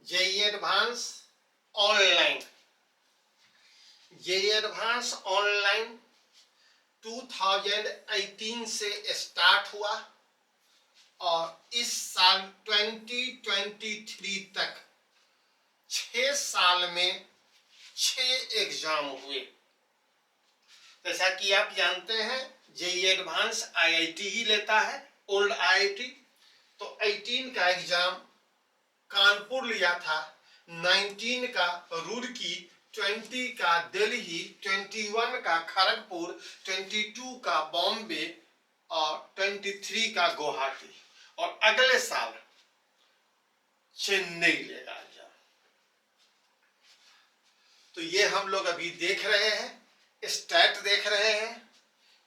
JEE advance online, JEE advance online 2018 से start हुआ और इस साल 2023 तक 6 साल में 6 एग्जाम हुए। जैसा कि आप जानते हैं जेईई एडवांस आईआईटी ही लेता है, ओल्ड आईआईटी। तो 18 का एग्जाम कानपुर लिया था, 19 का रुड़की, 20 का दिल्ली, 21 का खड़गपुर, 22 का बॉम्बे और 23 का गुवाहाटी, और अगले साल चेन्नई लेगा एग्जाम। तो ये हम लोग अभी देख रहे हैं, स्टैट देख रहे हैं।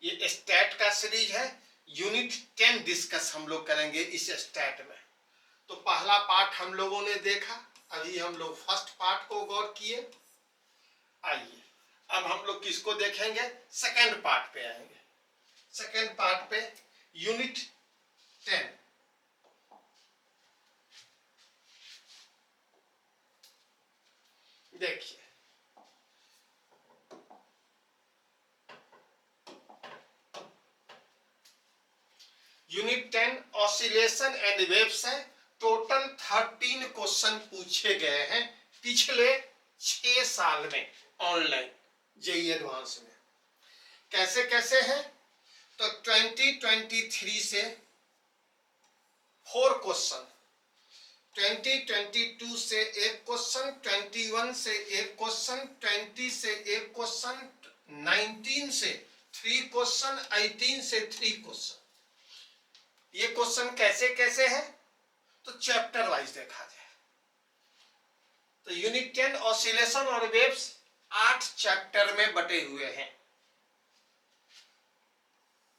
ये स्टैट का सीरीज है, यूनिट 10 डिस्कस हम लोग करेंगे इस स्टैट में। तो पहला पार्ट हम लोगों ने देखा, अभी हम लोग फर्स्ट पार्ट को गौर किए। आइए अब हम लोग किसको देखेंगे, सेकंड पार्ट पे आएंगे। सेकंड पार्ट पे यूनिट 10। देखिए यूनिट 10 ऑसिलेशन एंड वेव्स है। टोटल 13 क्वेश्चन पूछे गए हैं पिछले 6 साल में ऑनलाइन जेईई एडवांस में। कैसे कैसे है, तो 2023 से 4 क्वेश्चन, 2022 से 1 क्वेश्चन, 21 से 1 क्वेश्चन, 20 से 1 क्वेश्चन, 19 से 3 क्वेश्चन, 18 से 3 क्वेश्चन। ये क्वेश्चन कैसे कैसे है, तो चैप्टर वाइज देखा जाए तो यूनिट 10 ऑसिलेशन और वेव्स 8 चैप्टर में बटे हुए हैं।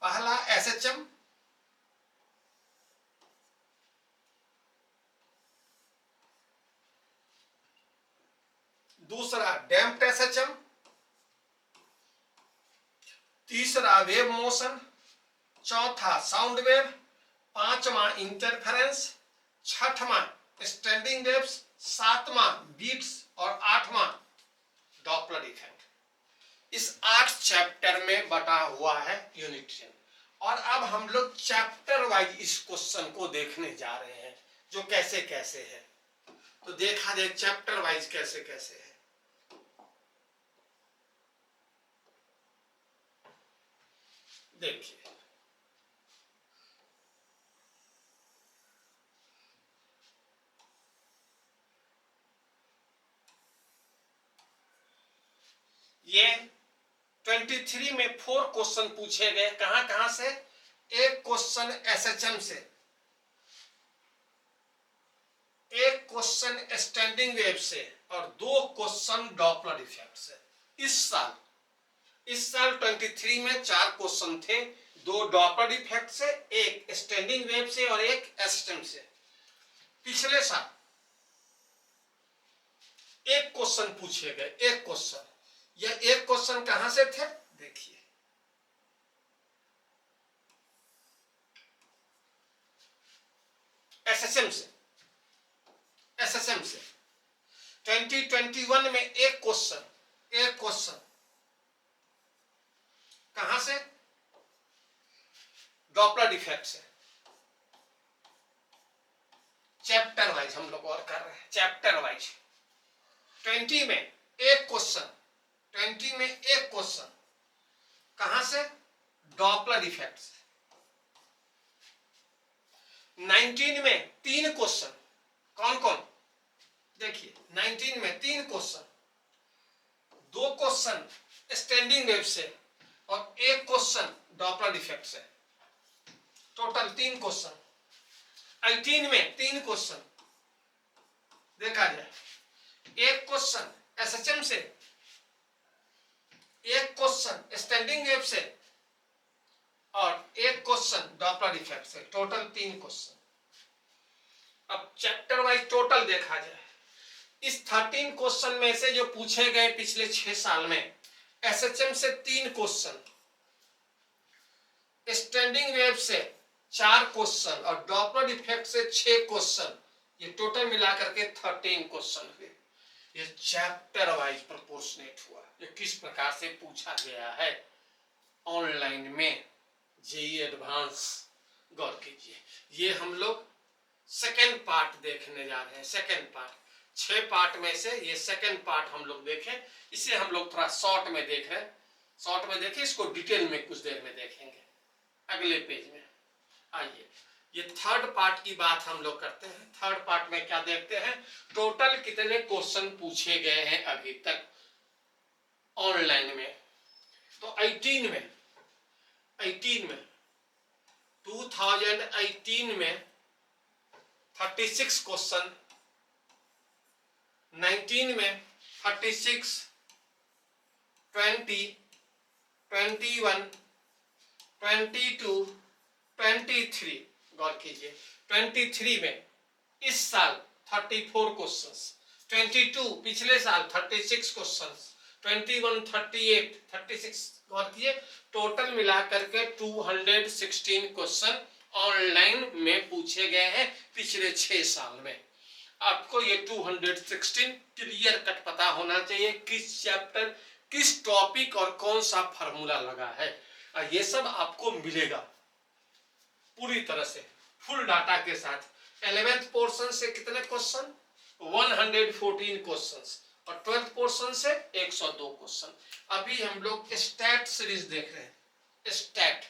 पहला एसएचएम, दूसरा डैम्प्ड एसएचएम, तीसरा वेव मोशन, चौथा साउंड वेव, पांचवा इंटरफेरेंस, छठवां स्टैंडिंग वेव्स, सातवां बीट्स और आठवां डॉपलर इफेक्ट। इस 8 चैप्टर में बटा हुआ है यूनिट 10। और अब हम लोग चैप्टर वाइज इस क्वेश्चन को देखने जा रहे हैं जो कैसे कैसे है। तो देखा जाए चैप्टर वाइज कैसे कैसे है। देखिए ये 23 में 4 क्वेश्चन पूछे गए। कहां कहां से, एक क्वेश्चन एसएचएम से, एक क्वेश्चन स्टैंडिंग वेव से और 2 क्वेश्चन डॉपलर इफेक्ट से। इस साल 23 में 4 क्वेश्चन थे, 2 डॉपलर इफेक्ट से, एक स्टैंडिंग वेव से और एक एसएचएम से। पिछले साल एक क्वेश्चन पूछे गए, एक क्वेश्चन। यह एक क्वेश्चन कहां से थे, देखिए एसएचएम से, एसएचएम से। 2021 में एक क्वेश्चन कहां से, डॉपलर इफेक्ट से। चैप्टर वाइज हम लोग और कर रहे हैं, चैप्टर वाइज। 20 में एक क्वेश्चन, 20 में एक क्वेश्चन कहां से, डॉपलर इफेक्ट से। 19 में 3 क्वेश्चन, कौन कौन, देखिए 19 में 3 क्वेश्चन, 2 क्वेश्चन स्टैंडिंग वेव से और एक क्वेश्चन डॉपलर इफेक्ट से। Total 3 question. 18 में 3 क्वेश्चन देखा जाए, एक क्वेश्चन एसएचएम से, एक क्वेश्चन स्टैंडिंग वेव से और एक क्वेश्चन डॉपलर इफेक्ट से। Total 3 question. अब चैप्टर वाइज टोटल देखा जाए, इस 13 क्वेश्चन में से जो पूछे गए पिछले 6 साल में, एसएचएम से 3 क्वेश्चन, स्टैंडिंग वेव से 4 क्वेश्चन और डॉपलर इफेक्ट से 6 क्वेश्चन ये टोटल मिला करके 13 क्वेश्चन हुए। ये चैप्टर वाइज प्रोपोर्शनेट हुआ। ये किस प्रकार से पूछा गया है ऑनलाइन में जेईई एडवांस, गौर कीजिए। ये हम लोग सेकेंड पार्ट देखने जा रहे हैं। सेकेंड पार्ट, 6 पार्ट में से ये सेकेंड पार्ट हम लोग देखें। इसे हम लोग थोड़ा शॉर्ट में देख रहे हैं। शॉर्ट में देखें, इसको डिटेल में कुछ देर में देखेंगे अगले पेज में। आइए, ये थर्ड पार्ट की बात हम लोग करते हैं। थर्ड पार्ट में क्या देखते हैं, टोटल कितने क्वेश्चन पूछे गए हैं अभी तक ऑनलाइन में। तो 2018 में 36 क्वेश्चन, 19 में 36, 20, 21, 22, 23, गौर कीजिए 23 में इस साल 34 क्वेश्चंस, 22 पिछले साल 36 क्वेश्चंस, 21 38, 36, गौर कीजिए टोटल मिलाकर के 216 क्वेश्चन ऑनलाइन में पूछे गए हैं पिछले 6 साल में। आपको ये 216 क्लियर कट पता होना चाहिए किस चैप्टर, किस टॉपिक और कौन सा फार्मूला लगा है। ये सब आपको मिलेगा पूरी तरह से फुल डाटा के साथ। 11th पोर्शन से कितने क्वेश्चन, 114 क्वेश्चंस, और 12th पोर्शन से 102 क्वेश्चन। अभी हम लोग स्टैट सीरीज देख रहे हैं। स्टैट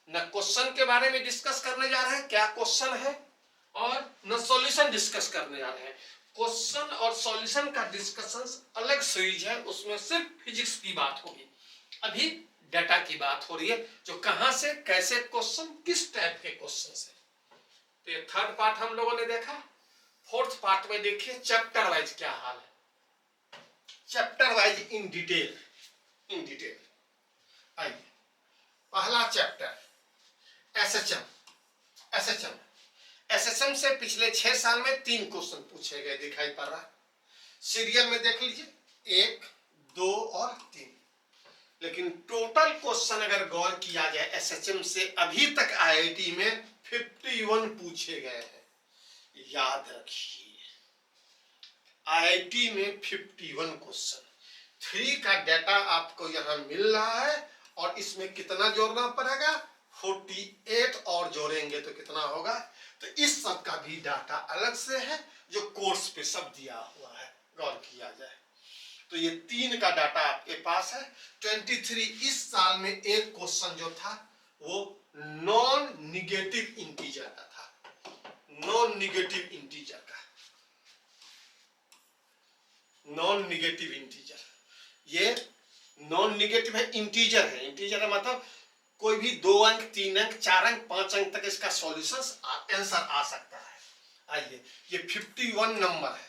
न क्वेश्चन के बारे में डिस्कस करने जा रहे हैं, क्या क्वेश्चन है, और न सॉल्यूशन डिस्कस करने जा रहे हैं। क्वेश्चन और सॉल्यूशन का डिस्कशन अलग सीरीज है, उसमें सिर्फ फिजिक्स की बात होगी। अभी डाटा की बात हो रही है, जो कहां से कैसे क्वेश्चन, किस टाइप के क्वेश्चन से। तो ये थर्ड पार्ट हम लोगों ने देखा। फोर्थ पार्ट में देखिए चैप्टर वाइज क्या हाल है। चैप्टर वाइज इन डिटेल आइए। पहला चैप्टर एसएचएम से पिछले 6 साल में 3 क्वेश्चन पूछे गए, दिखाई पड़ रहा है। सीरियल में देख लीजिए 1, 2 और 3। लेकिन टोटल क्वेश्चन अगर गौर किया जाए एसएचएम से अभी तक आईआईटी में 51 पूछे गए हैं। याद रखिए आईआईटी में 51 क्वेश्चन। 3 का डाटा आपको यहां मिल रहा है, और इसमें कितना जोड़ना पड़ेगा, 48 और जोड़ेंगे तो कितना होगा। तो इस सब का भी डाटा अलग से है जो कोर्स पे सब दिया हुआ है, गौर किया जाए तो। ये 3 का डाटा आपके पास है। 23 इस साल में एक क्वेश्चन जो था वो नॉन निगेटिव इंटीजर का था। नॉन निगेटिव इंटीजर का, नॉन निगेटिव इंटीजर, ये नॉन निगेटिव है, इंटीजर है। इंटीजर मतलब कोई भी 2 अंक, 3 अंक, 4 अंक, 5 अंक तक इसका सॉल्यूशन आंसर आ सकता है। आइए, ये 51 नंबर है,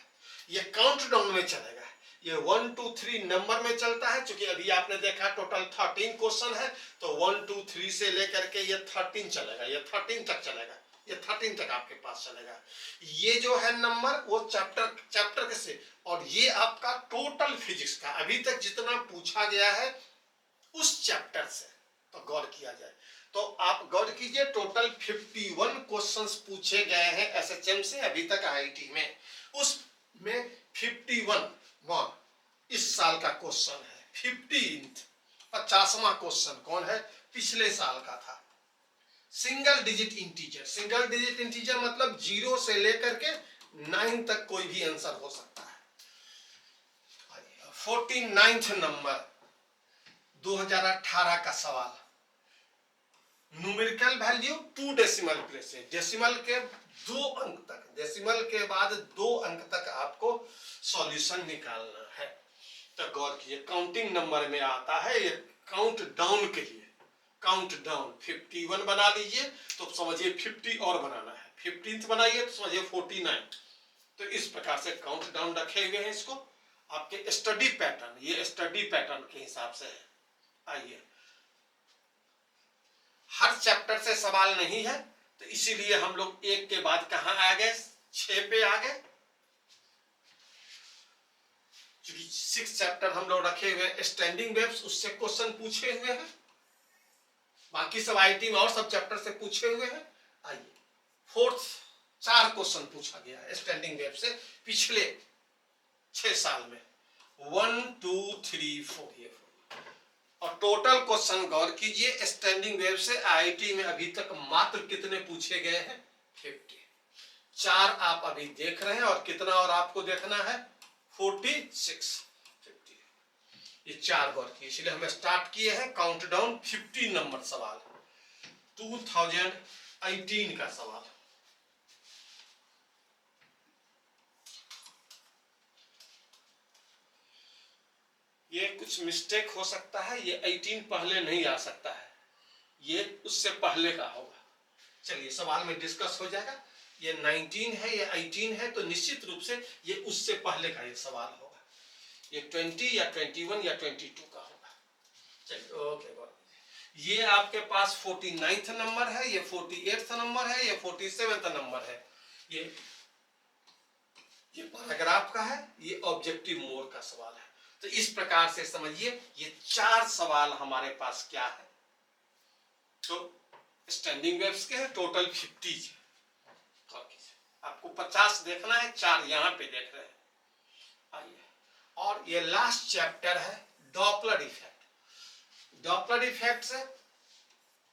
ये काउंट डाउन में चलेगा। ये 1 2 3 नंबर में चलता है, क्योंकि अभी आपने देखा टोटल 13 क्वेश्चन है, तो 1 2 3 से लेकर के ये 13 चलेगा, ये 13 तक चलेगा, ये 13 तक आपके पास चलेगा। ये जो है नंबर वो चैप्टर के से, और ये आपका टोटल फिजिक्स का अभी तक जितना पूछा गया है उस चैप्टर से। तो गौर किया जाए तो आप गौर कीजिए टोटल 51 क्वेश्चंस पूछे गए हैं एसएचएम से अभी तक आईआईटी में। उसमें 51वां इस साल का क्वेश्चन है। 50वां क्वेश्चन कौन है, पिछले साल का था। Single digit integer, single digit integer मतलब 0 से लेकर के 9 तक कोई भी आंसर हो सकता है। 49th नंबर 2018 का सवाल, न्यूमेरिकल वैल्यू 2 डेसिमल प्लेस है, डेसिमल के 2 अंक तक, डेसिमल के बाद 2 अंक तक आपको सॉल्यूशन निकालना है। तो गौर कीजिए काउंटिंग नंबर में आता है, ये काउंट डाउन के लिए, काउंट डाउन 51 बना लीजिए तो समझिए 50 और बनाना है, 15th बनाइए तो समझिए 49। तो इस प्रकार से काउंट डाउन रखे हुए हैं इसको आपके स्टडी पैटर्न, ये स्टडी पैटर्न के हिसाब से है। आइए, हर चैप्टर से सवाल नहीं है, तो इसीलिए हम लोग एक के बाद कहां आ गए, 6 पे आ गए, क्योंकि 6 चैप्टर हम लोग रखे हुए हैं। स्टैंडिंग वेव्स उससे क्वेश्चन पूछे हुए हैं, बाकी सब आईटी में और सब चैप्टर से पूछे हुए हैं। आइए, 4th 4 क्वेश्चन पूछा गया है स्टैंडिंग वेव से पिछले 6 साल में। 1 2 3 4 ये 4 और टोटल क्वेश्चन गौर कीजिए स्टैंडिंग वेव से आईआईटी में अभी तक मात्र कितने पूछे गए हैं? 50। 4 आप अभी देख रहे हैं और कितना और आपको देखना है? 46 50। ये 4 गौर कीजिए। इसलिए हम स्टार्ट किए हैं काउंटडाउन। 50 नंबर सवाल 2018 का सवाल। ये कुछ मिस्टेक हो सकता है, ये 18 पहले नहीं आ सकता है, ये उससे पहले का होगा। चलिए सवाल में डिस्कस हो जाएगा। ये 19 है, ये 18 है, तो निश्चित रूप से ये उससे पहले का ये सवाल होगा। ये 20 या 21 या 22 का होगा। चलिए ओके, ये आपके पास 49th नंबर है, ये 48th नंबर है, ये 47th नंबर है। ये पैराग्राफ का है, ये ऑब्जेक्टिव मोड का सवाल है। तो इस प्रकार से समझिए ये 4 सवाल हमारे पास क्या है, तो स्टैंडिंग वेव्स के हैं, टोटल 50 है। आपको 50 देखना है, 4 यहां पे देख रहे हैं। आइए, और ये लास्ट चैप्टर है डॉपलर इफेक्ट। डॉपलर इफेक्ट से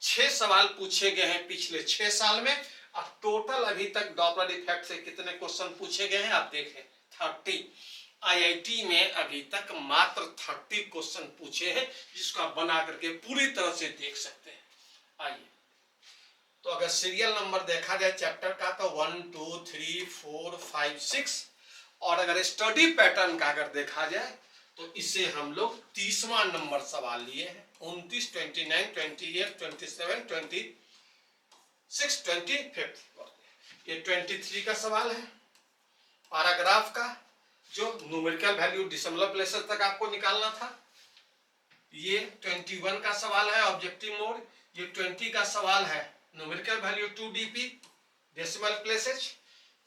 6 सवाल पूछे गए हैं पिछले 6 साल में, और टोटल अभी तक डॉपलर इफेक्ट से कितने क्वेश्चन पूछे गए हैं आप देखें, 30। आईआईटी में अभी तक मात्र 30 क्वेश्चन पूछे हैं, जिसको आप बना करके पूरी तरह से देख सकते हैं। आइए, तो अगर सीरियल नंबर देखा जाए चैप्टर का तो 1 2 3 4 5 6, और अगर स्टडी पैटर्न का अगर देखा जाए तो इसे हम लोग 30वां नंबर सवाल लिए हैं। 29 29 28 27 26 25। ये 23 का सवाल है पैराग्राफ का, जो न्यूमेरिकल वैल्यू डिसिमलर प्लेसेस तक आपको निकालना था। ये 21 का सवाल है ऑब्जेक्टिव मोड। ये 20 का सवाल है numerical value 2 dp decimal places.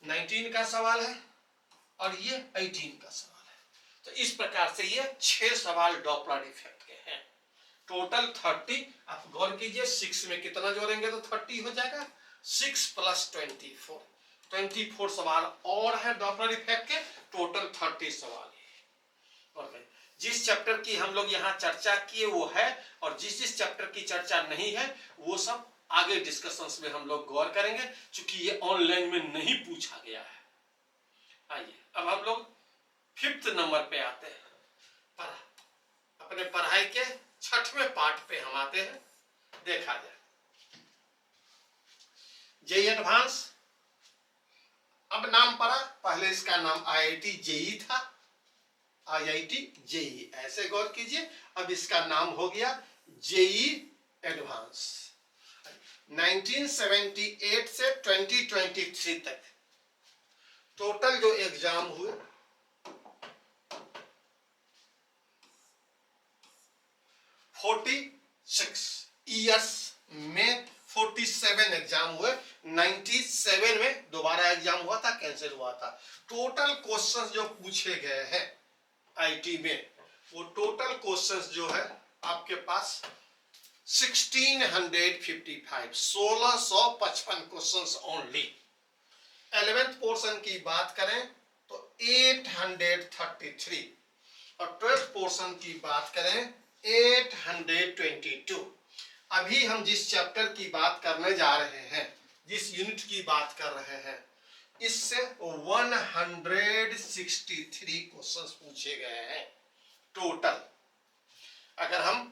19 का सवाल है, और ये 18 का सवाल है। तो इस प्रकार से ये 6 सवाल डॉपलर इफेक्ट के हैं। टोटल 30। आप गौर कीजिए 6 में कितना जोड़ेंगे तो 30 हो जाएगा। 6 + 24 सवाल और है डॉपलर इफेक्ट के। टोटल 30 सवाल है। जिस चैप्टर की हम लोग यहाँ चर्चा किए वो है, और जिस चैप्टर की चर्चा नहीं है वो सब आगे डिस्कशंस में हम लोग गौर करेंगे, क्योंकि ये ऑनलाइन में नहीं पूछा गया है। आइए अब हम लोग 5th नंबर पे आते हैं। अपने पढ़ाई के 6वें पार्ट पे हम आते हैं। देखा जाए जेई एडवांस, अब नाम पड़ा, पहले इसका नाम आईआईटी जेई था, आईआईटी जेई ऐसे गौर कीजिए। अब इसका नाम हो गया जेई एडवांस। 1978 से 2023 तक टोटल जो एग्जाम हुए 46 ईयर्स में 47 एग्जाम हुए। 97 में दोबारा एग्जाम हुआ था, कैंसिल हुआ था। टोटल क्वेश्चंस जो पूछे गए हैं आईटी में, वो टोटल क्वेश्चंस जो है आपके पास 1655 क्वेश्चंस ओनली। 11th पोर्शन की बात करें तो 833, और 12th पोर्शन की बात करें 822। अभी हम जिस चैप्टर की बात करने जा रहे हैं, जिस यूनिट की बात कर रहे हैं, इससे 163 क्वेश्चंस पूछे गए हैं टोटल। अगर हम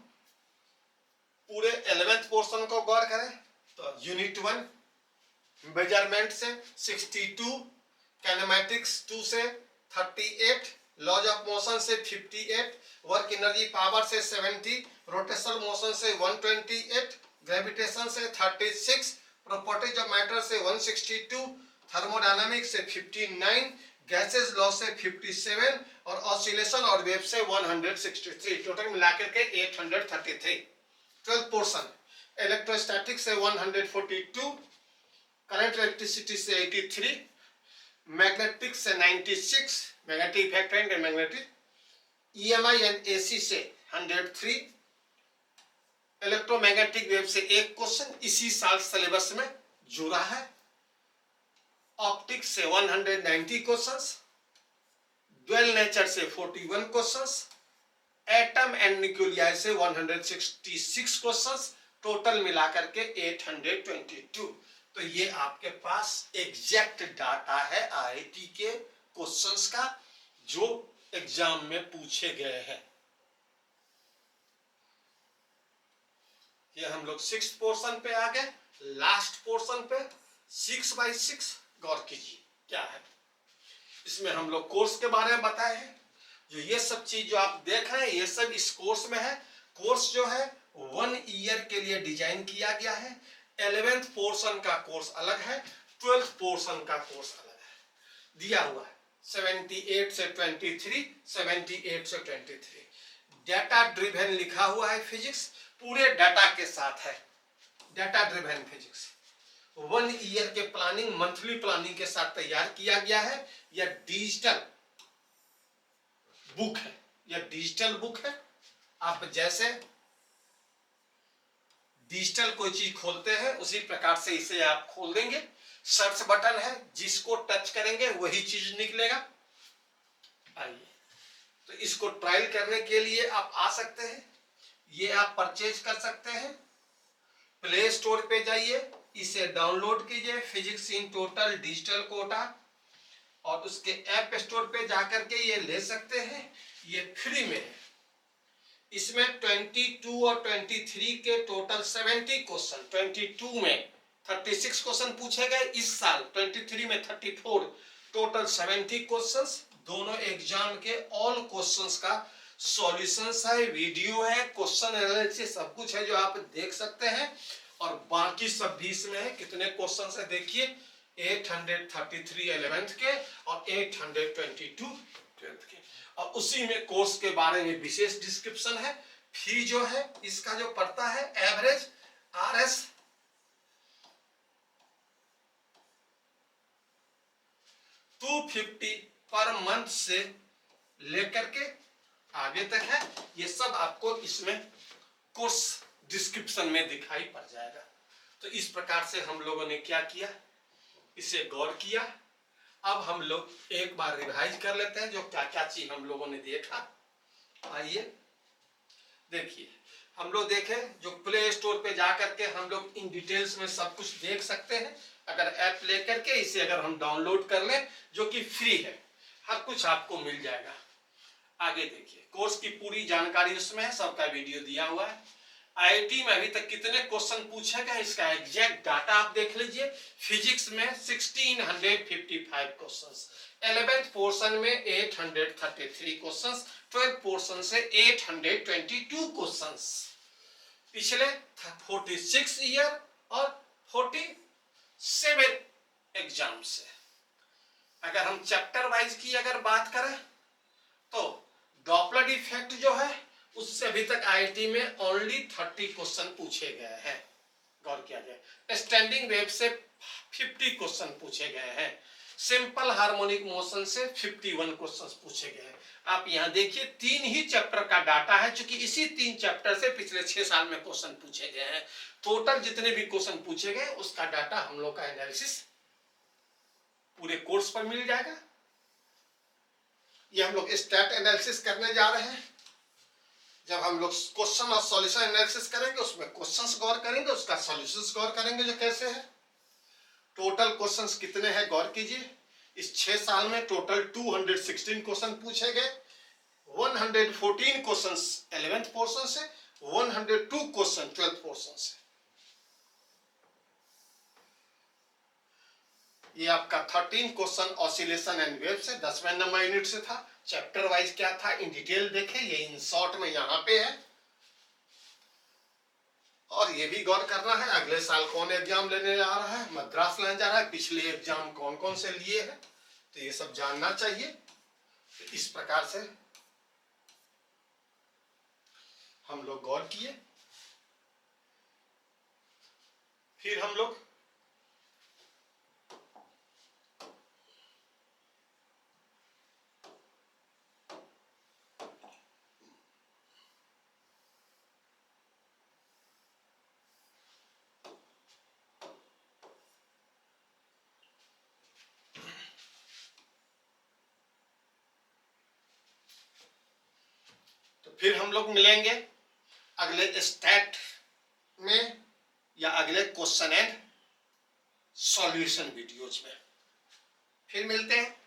पूरे 11th पोर्शन को गौर करें तो यूनिट 1 मेजरमेंट से 62, काइनेमैटिक्स 2 से 38, लॉज ऑफ मोशन से 58, वर्क एनर्जी पावर से 70, रोटेशनल मोशन से 128, ग्रेविटेशन से 36, प्रॉपर्टीज ऑफ मैटर से 162, थर्मोडायनामिक्स से 59, गैसेस लॉ से 57, और ऑसिलेशन और वेव से 163। टोटल मिलाकर के 833। 12th पोर्शन इलेक्ट्रोस्टैटिक्स से 142, करंट इलेक्ट्रिसिटी से 83, मैग्नेटिक्स से 96, magnetic effect and magnetic, EMI and AC से 103, इलेक्ट्रोमैग्नेटिक वेव से 1 क्वेश्चन इसी साल सिलेबस में जुड़ा है, ऑप्टिक्स से 190 क्वेश्चंस, ड्वेल नेचर से 41 क्वेश्चंस, एटम एंड न्यूक्लियाई से 166 क्वेश्चंस, टोटल मिलाकर के 822। तो ये आपके पास एग्जैक्ट डाटा है आईआईटी के क्वेश्चंस का जो एग्जाम में पूछे गए हैं। ये हम लोग 6th पोर्शन पे आ गए। लास्ट पोर्शन पे 6x6 गौर कीजिए क्या है। इसमें हम लोग कोर्स के बारे में बताए हैं। जो ये सब चीज जो आप देख रहे हैं ये सब इस कोर्स में है। कोर्स जो है 1 ईयर के लिए डिजाइन किया गया है। 11th पोर्शन का कोर्स अलग है, 12th पोर्शन का कोर्स अलग है। दिया हुआ है 78 से 23, 78 से 23। डाटा ड्रिवन लिखा हुआ है फिजिक्स, पूरे डाटा के साथ है। डाटा ड्रिवन फिजिक्स 1 ईयर के प्लानिंग, मंथली प्लानिंग के साथ तैयार किया गया है। यह डिजिटल बुक है, यह डिजिटल बुक है। आप जैसे डिजिटल कोई चीज खोलते हैं उसी प्रकार से इसे आप खोल देंगे। सर्च बटन है, जिसको टच करेंगे वही चीज निकलेगा। आइए, तो इसको ट्रायल करने के लिए आप आ सकते हैं। ये आप परचेज कर सकते हैं। प्ले स्टोर पे जाइए, इसे डाउनलोड कीजिए, physics in total digital Kota, और उसके ऐप स्टोर पे जाकर के ये ले सकते हैं। ये फ्री में है। इसमें 22 और 23 के टोटल 70 क्वेश्चन, 22 में 36 क्वेश्चन पूछे गए इस साल, 23 में 34, टोटल 70 क्वेश्चंस। दोनों एग्जाम के ऑल क्वेश्चंस का सॉल्यूशंस है, वीडियो है, क्वेश्चन एनालिसिस सब कुछ है जो आप देख सकते हैं। और बाकी सब भी इसमें है। कितने क्वेश्चन है देखिए, 833 11th के और 822 12th के। और उसी में कोर्स के बारे में विशेष डिस्क्रिप्शन है। फी जो है इसका जो पड़ता है एवरेज RS 250 पर मंथ से लेकर के आगे तक है। ये सब आपको इसमें कोर्स डिस्क्रिप्शन में दिखाई पड़ जाएगा। तो इस प्रकार से हम लोगों ने क्या किया, इसे गौर किया। अब हम लोग एक बार रिवाइज कर लेते हैं जो क्या क्या चीज हम लोगों ने देखा। आइए देखिए, हम लोग देखें जो प्ले स्टोर पे जाकर के हम लोग इन डिटेल्स में सब कुछ देख सकते हैं। अगर ऐप लेकर के इसे अगर हम डाउनलोड कर लें, जो कि फ्री है, हर कुछ आपको मिल जाएगा। आगे देखिए, कोर्स की पूरी जानकारी उसमें है, सबका वीडियो दिया हुआ है। आईआईटी में अभी तक कितने क्वेश्चन पूछे गए इसका एग्जैक्ट डाटा आप देख लीजिए। फिजिक्स में 1655 क्वेश्चंस, 11th पोर्शन में 833 क्वेश्चंस, 12th पोर्शन से 822 क्वेश्चंस। पिछले 46 ईयर और 47 एग्जाम से। अगर हम चैप्टर वाइज की अगर बात करें तो डॉपलर इफेक्ट जो है उससे अभी तक आईआईटी में ओनली 30 क्वेश्चन पूछे गए हैं। गौर किया जाए, स्टैंडिंग वेव से 50 क्वेश्चन पूछे गए हैं। सिंपल हार्मोनिक मोशन से 51 क्वेश्चन पूछे गए हैं। आप यहां देखिए 3 ही चैप्टर का डाटा है, क्योंकि इसी 3 चैप्टर से पिछले 6 साल में क्वेश्चन पूछे गए हैं। टोटल जितने भी क्वेश्चन पूछे गए उसका डाटा हम लोग का एनालिसिस पूरे कोर्स पर मिल जाएगा। ये हम लोग स्टैट एनालिसिस करने जा रहे हैं। जब हम लोग क्वेश्चन और सॉल्यूशन एनालिसिस करेंगे, उसमें क्वेश्चंस गौर करेंगे, उसका सॉल्यूशंस गौर करेंगे जो कैसे है। टोटल क्वेश्चंस कितने हैं गौर कीजिए। इस 6 साल में टोटल 216 क्वेश्चन पूछे गए। 114 क्वेश्चंस 11th पोर्शन से, 102 क्वेश्चन 12th पोर्शन से। ये आपका 13 क्वेश्चन ऑसिलेशन एंड वेव से 10वें नंबर यूनिट से था। चैप्टर वाइज क्या था इन डिटेल देखें, ये इन शॉर्ट में यहाँ पे है। और ये भी गौर करना है अगले साल कौन एग्जाम लेने जा रहा है, मद्रास लेने जा रहा है, पिछले एग्जाम कौन कौन से लिए हैं, तो ये सब जानना चाहिए। तो इस प्रकार से हम लोग गौर किए। फिर हम लोग फिर हम लोग मिलेंगे अगले स्टैट में या अगले क्वेश्चन एंड सॉल्यूशन वीडियोज में। फिर मिलते हैं।